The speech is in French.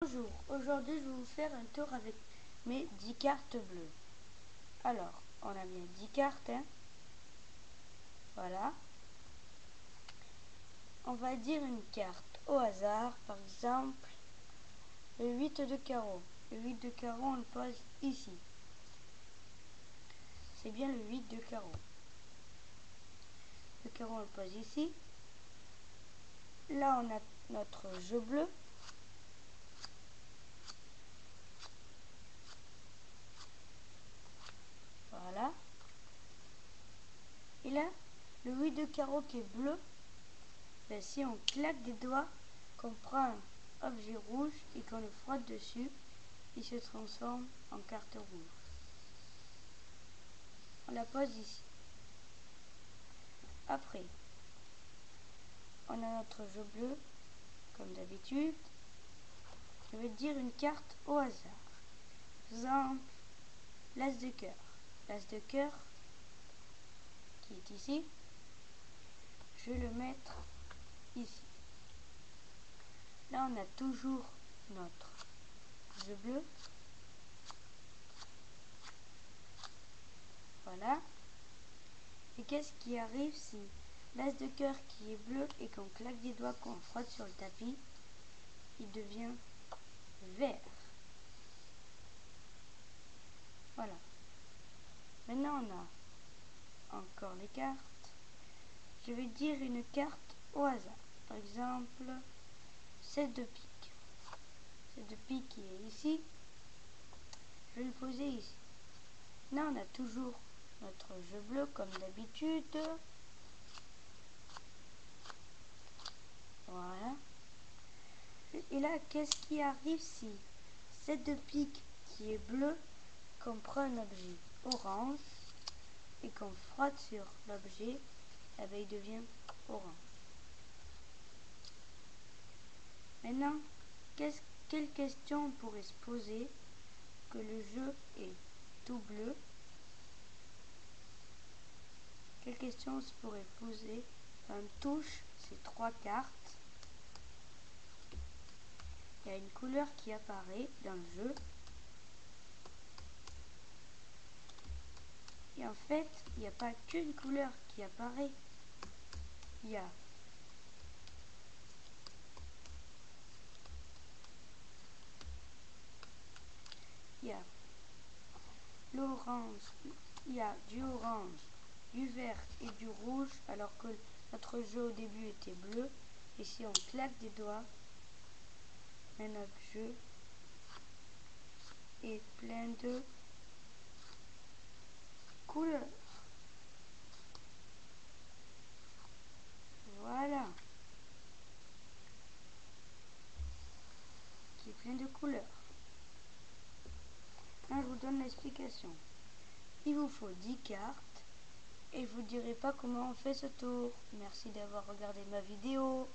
Bonjour, aujourd'hui je vais vous faire un tour avec mes 10 cartes bleues. Alors, on a bien 10 cartes, hein. Voilà. On va dire une carte au hasard, par exemple le 8 de carreau. Le 8 de carreau, on le pose ici. C'est bien le 8 de carreau. Le carreau, on le pose ici. Là, on a notre jeu bleu. Voilà. Et là, le 8 de carreau qui est bleu, ben, si on claque des doigts, qu'on prend un objet rouge et qu'on le frotte dessus, il se transforme en carte rouge. On la pose ici. Après, on a notre jeu bleu, comme d'habitude. Je vais dire une carte au hasard. Par exemple, l'as de cœur. L'as de cœur, qui est ici, je vais le mettre ici. Là, on a toujours notre jeu bleu. Voilà. Et qu'est-ce qui arrive si l'as de cœur qui est bleu et qu'on claque des doigts, qu'on frotte sur le tapis, il devient vert. Voilà. Maintenant, on a encore les cartes. Je vais dire une carte au hasard. Par exemple, 7 de pique. 7 de pique qui est ici. Je vais le poser ici. Là, on a toujours notre jeu bleu comme d'habitude. Voilà. Et là, qu'est-ce qui arrive si 7 de pique qui est bleu, qu'on prend un objet orange et qu'on frotte sur l'objet, eh bien, il devient orange. Maintenant, quelle question on pourrait se poser que le jeu est tout bleu? Quelle question on se pourrait poser quand on touche ces 3 cartes? Il y a une couleur qui apparaît dans le jeu. Et en fait, il n'y a pas qu'une couleur qui apparaît. Il y a l'orange, il y a du orange, du vert et du rouge, alors que notre jeu au début était bleu. Et si on claque des doigts, notre jeu est plein de couleurs. Voilà. Qui est plein de couleurs. Là, je vous donne l'explication. Il vous faut 10 cartes et je vous dirai pas comment on fait ce tour. Merci d'avoir regardé ma vidéo.